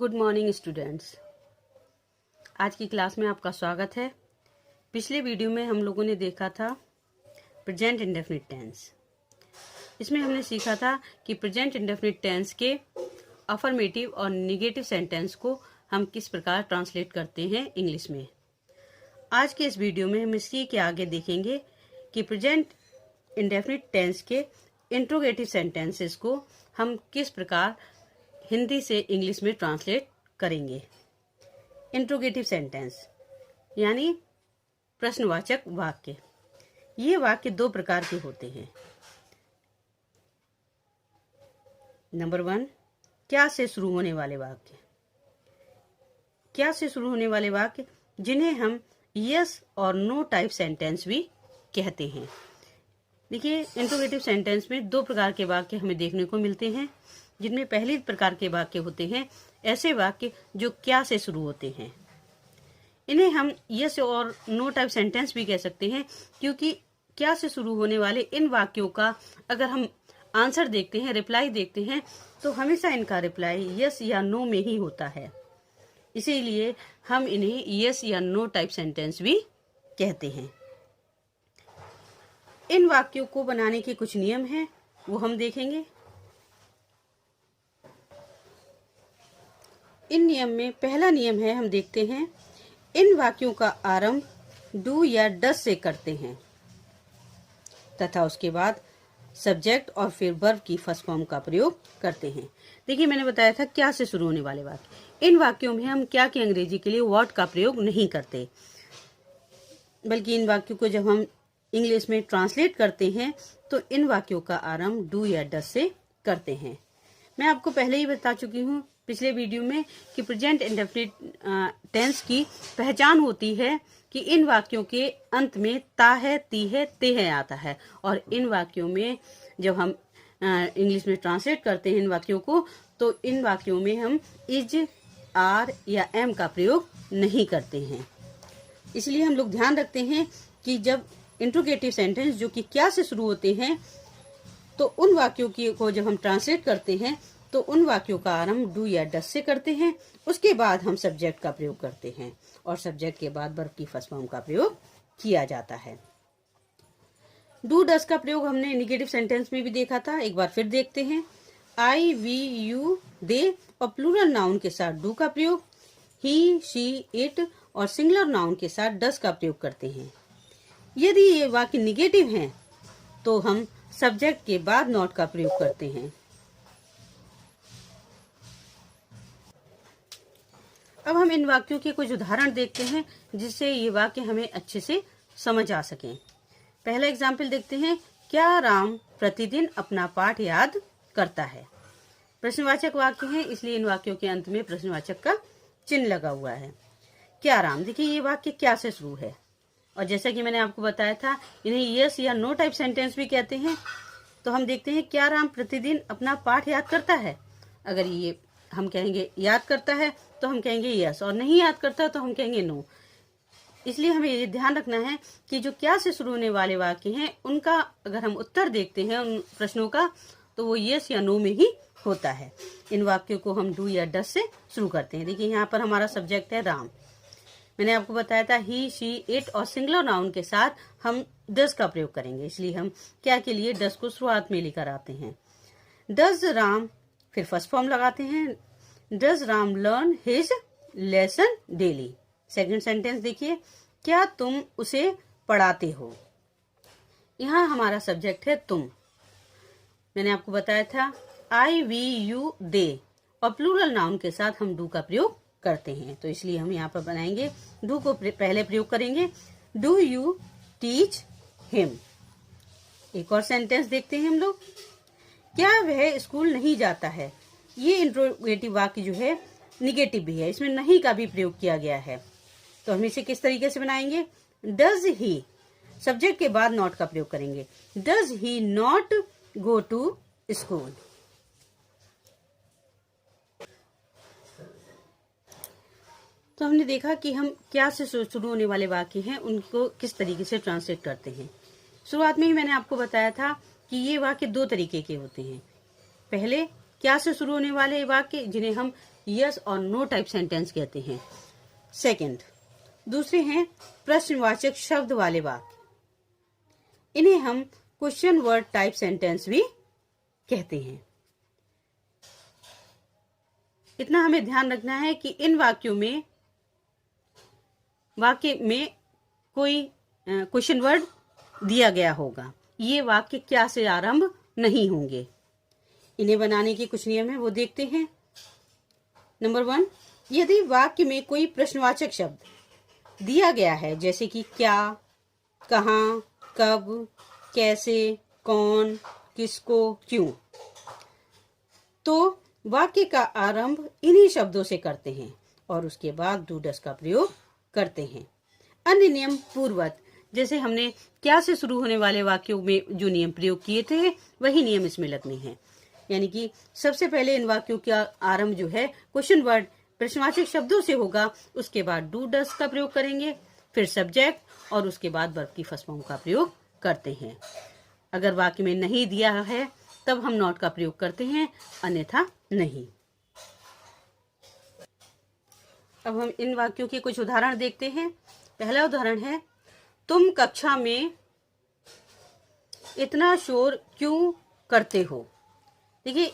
Good morning students. आज की class में आपका स्वागत है। पिछले वीडियो में हम लोगों ने देखा था प्रेजेंट इंडेफिनिट टेंस। इसमें हमने सीखा था कि प्रेजेंट इंडेफिनिट टेंस के अफर्मेटिव और निगेटिव सेंटेंस को हम किस प्रकार ट्रांसलेट करते हैं इंग्लिश में। आज के इस वीडियो में हम इसी के आगे देखेंगे कि प्रेजेंट इंडेफिनिट टेंस के इंट्रोगेटिव सेंटेंसेस को हम किस प्रकार हिंदी से इंग्लिश में ट्रांसलेट करेंगे। इंट्रोगेटिव सेंटेंस यानी प्रश्नवाचक वाक्य। ये वाक्य दो प्रकार के होते हैं। नंबर 1, क्या से शुरू होने वाले वाक्य। क्या से शुरू होने वाले वाक्य जिन्हें हम यस और नो टाइप सेंटेंस भी कहते हैं। देखिए, इंट्रोगेटिव सेंटेंस में दो प्रकार के वाक्य हमें देखने को मिलते हैं, जिनमें पहली प्रकार के वाक्य होते हैं ऐसे वाक्य जो क्या से शुरू होते हैं। इन्हें हम यस और नो टाइप सेंटेंस भी कह सकते हैं, क्योंकि क्या से शुरू होने वाले इन वाक्यों का अगर हम आंसर देखते हैं, रिप्लाई देखते हैं, तो हमेशा इनका रिप्लाई यस या नो में ही होता है। इसीलिए हम इन्हें यस या नो टाइप सेंटेंस भी कहते हैं। इन वाक्यों को बनाने के कुछ नियम हैं, वो हम देखेंगे। इन नियम में पहला नियम है, हम देखते हैं, इन वाक्यों का आरंभ डू या डस से करते हैं तथा उसके बाद सब्जेक्ट और फिर वर्ब की फर्स्ट फॉर्म का प्रयोग करते हैं। देखिए, मैंने बताया था क्या से शुरू होने वाले वाक्य। इन वाक्यों में हम क्या की अंग्रेजी के लिए व्हाट का प्रयोग नहीं करते, बल्कि इन वाक्यों को जब हम इंग्लिश में ट्रांसलेट करते हैं तो इन वाक्यों का आरंभ डू या डस से करते हैं। मैं आपको पहले ही बता चुकी हूँ पिछले वीडियो में कि प्रेजेंट इंडेफिनिट टेंस की पहचान होती है कि इन वाक्यों के अंत में ता है, ती है, ते है आता है, और इन वाक्यों में जब हम इंग्लिश में ट्रांसलेट करते हैं इन वाक्यों को, तो इन वाक्यों में हम इज, आर या एम का प्रयोग नहीं करते हैं। इसलिए हम लोग ध्यान रखते हैं कि जब इंट्रोगेटिव सेंटेंस जो कि क्या से शुरू होते हैं, तो उन वाक्यों को जब हम ट्रांसलेट करते हैं तो उन वाक्यों का आरंभ डू या डस से करते हैं। उसके बाद हम सब्जेक्ट का प्रयोग करते हैं और सब्जेक्ट के बाद वर्ब की फर्स्ट फॉर्म का प्रयोग किया जाता है। डू डस का प्रयोग हमने निगेटिव सेंटेंस में भी देखा था, एक बार फिर देखते हैं। आई, वी, यू, दे और प्लूरल नाउन के साथ डू का प्रयोग, ही, शी, इट और सिंगुलर नाउन के साथ डस का प्रयोग करते हैं। यदि ये वाक्य निगेटिव हैं तो हम सब्जेक्ट के बाद नॉट का प्रयोग करते हैं। अब हम इन वाक्यों के कुछ उदाहरण देखते हैं जिससे ये वाक्य हमें अच्छे से समझ आ सके। पहला एग्जाम्पल देखते हैं। क्या राम प्रतिदिन अपना पाठ याद करता है। प्रश्नवाचक वाक्य है, इसलिए इन वाक्यों के अंत में प्रश्नवाचक का चिन्ह लगा हुआ है। क्या राम, देखिए ये वाक्य क्या से शुरू है, और जैसा कि मैंने आपको बताया था इन्हें यस या नो टाइप सेंटेंस भी कहते हैं। तो हम देखते हैं, क्या राम प्रतिदिन अपना पाठ याद करता है। अगर ये हम कहेंगे याद करता है तो हम कहेंगे यस, और नहीं याद करता तो हम कहेंगे नो। इसलिए हमें ये ध्यान रखना है कि जो क्या से शुरू होने वाले वाक्य हैं उनका अगर हम उत्तर देखते हैं उन प्रश्नों का, तो वो यस या नो में ही होता है। इन वाक्यों को हम डू या डस से शुरू करते हैं। देखिए, यहाँ पर हमारा सब्जेक्ट है राम। मैंने आपको बताया था ही, शी, इट और सिंगुलर नाउन के साथ हम डस का प्रयोग करेंगे, इसलिए हम क्या के लिए डस को शुरुआत में लेकर आते हैं। डज राम, फिर फर्स्ट फॉर्म लगाते हैं। Does Ram learn his lesson daily. Second sentence देखिए, क्या तुम उसे पढ़ाते हो। यहाँ हमारा सब्जेक्ट है तुम। मैंने आपको बताया था आई, वी, यू, दे और प्लूरल नाउन के साथ हम डू का प्रयोग करते हैं, तो इसलिए हम यहाँ पर बनाएंगे डू को पहले प्रयोग करेंगे। Do you teach him. एक और सेंटेंस देखते हैं हम लोग। क्या वह स्कूल नहीं जाता है। ये इंट्रोगेटिव वाक्य जो है निगेटिव भी है, इसमें नहीं का भी प्रयोग किया गया है। तो हम इसे किस तरीके से बनाएंगे। डज ही, सब्जेक्ट के बाद नॉट का प्रयोग करेंगे। Does he not go to school. तो हमने देखा कि हम क्या से शुरू होने वाले वाक्य हैं उनको किस तरीके से ट्रांसलेट करते हैं। शुरुआत में ही मैंने आपको बताया था कि ये वाक्य दो तरीके के होते हैं। पहले क्या से शुरू होने वाले वाक्य जिन्हें हम यस और नो टाइप सेंटेंस कहते हैं। सेकंड, दूसरे हैं प्रश्नवाचक शब्द वाले वाक्य, इन्हें हम क्वेश्चन वर्ड टाइप सेंटेंस भी कहते हैं। इतना हमें ध्यान रखना है कि इन वाक्य में कोई क्वेश्चन वर्ड दिया गया होगा। ये वाक्य क्या से आरंभ नहीं होंगे। इन्हें बनाने के कुछ नियम है, वो देखते हैं। नंबर 1, यदि वाक्य में कोई प्रश्नवाचक शब्द दिया गया है, जैसे कि क्या, कहाँ, कब, कैसे, कौन, किसको, क्यों, तो वाक्य का आरंभ इन्हीं शब्दों से करते हैं और उसके बाद डू डस का प्रयोग करते हैं। अन्य नियम पूर्ववत, जैसे हमने क्या से शुरू होने वाले वाक्यों में जो नियम प्रयोग किए थे, वही नियम इसमें लगने हैं। यानी कि सबसे पहले इन वाक्यों का आरंभ जो है क्वेश्चन वर्ड प्रश्नवाचक शब्दों से होगा, उसके बाद डू डस का प्रयोग करेंगे, फिर सब्जेक्ट और उसके बाद वर्ब की फर्स्ट फॉर्म का प्रयोग करते हैं। अगर वाक्य में नहीं दिया है तब हम नॉट का प्रयोग करते हैं, अन्यथा नहीं। अब हम इन वाक्यों के कुछ उदाहरण देखते हैं। पहला उदाहरण है, तुम कक्षा में इतना शोर क्यों करते हो। देखिए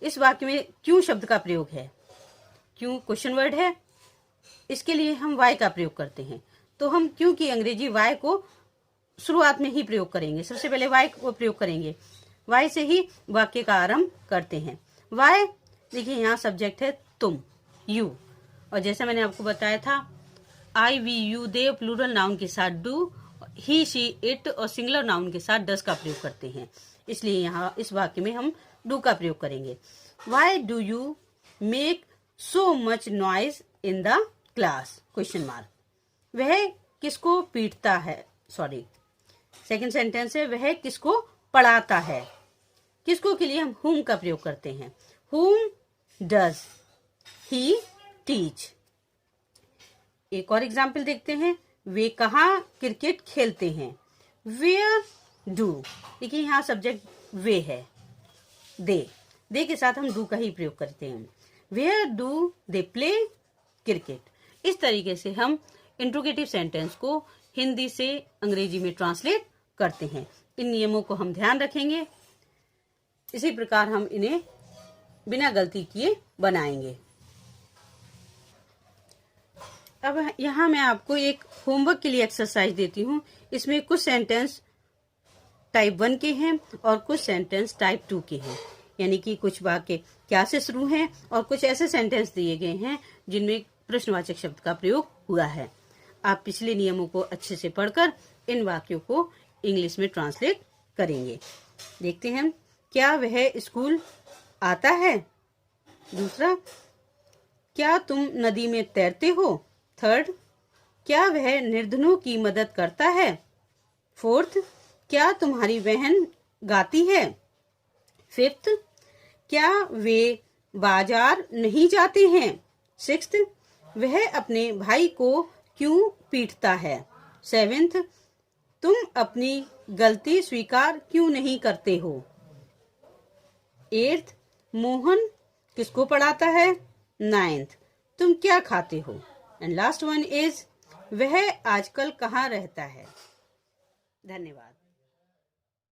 इस वाक्य में क्यों शब्द का प्रयोग है। क्यों क्वेश्चन वर्ड है, इसके लिए हम वाई का प्रयोग करते हैं। तो हम क्यों की अंग्रेजी वाई को शुरुआत में ही प्रयोग करेंगे, सबसे पहले वाई को प्रयोग करेंगे, वाई से ही वाक्य का आरंभ करते हैं। वाई, देखिए यहाँ सब्जेक्ट है तुम, यू, और जैसा मैंने आपको बताया था I, we, you, they plural noun के साथ डू, ही, शी, इट और सिंगुलर नाउन के साथ डस का प्रयोग करते हैं, इसलिए यहाँ इस वाक्य में हम डू का प्रयोग करेंगे। Why do you make so much noise in the class, question mark. वह किसको पीटता है, सॉरी सेकंड सेंटेंस है, वह किसको पढ़ाता है। किसको के लिए हम whom का प्रयोग करते हैं। whom does he teach। एक और एग्जाम्पल देखते हैं, वे कहाँ क्रिकेट खेलते हैं। वेयर डू, देखिए यहाँ सब्जेक्ट वे है, दे के साथ हम डू का ही प्रयोग करते हैं। Where do they play cricket. इस तरीके से हम इंट्रोगेटिव सेंटेंस को हिंदी से अंग्रेजी में ट्रांसलेट करते हैं। इन नियमों को हम ध्यान रखेंगे, इसी प्रकार हम इन्हें बिना गलती किए बनाएंगे। अब यहाँ मैं आपको एक होमवर्क के लिए एक्सरसाइज देती हूँ। इसमें कुछ सेंटेंस टाइप 1 के हैं और कुछ सेंटेंस टाइप 2 के हैं, यानी कि कुछ वाक्य क्या से शुरू हैं और कुछ ऐसे सेंटेंस दिए गए हैं जिनमें प्रश्नवाचक शब्द का प्रयोग हुआ है। आप पिछले नियमों को अच्छे से पढ़कर इन वाक्यों को इंग्लिश में ट्रांसलेट करेंगे। देखते हैं, क्या वह स्कूल आता है। दूसरा, क्या तुम नदी में तैरते हो। थर्ड, क्या वह निर्धनों की मदद करता है। फोर्थ, क्या तुम्हारी बहन गाती है। फिफ्थ, क्या वे बाजार नहीं जाते हैं। सिक्स्थ, वह अपने भाई को क्यों पीटता है। सेवेंथ, तुम अपनी गलती स्वीकार क्यों नहीं करते हो। एट्थ, मोहन किसको पढ़ाता है। नाइन्थ, तुम क्या खाते हो। एंड लास्ट वन इज, वह आजकल कहाँ रहता है। धन्यवाद।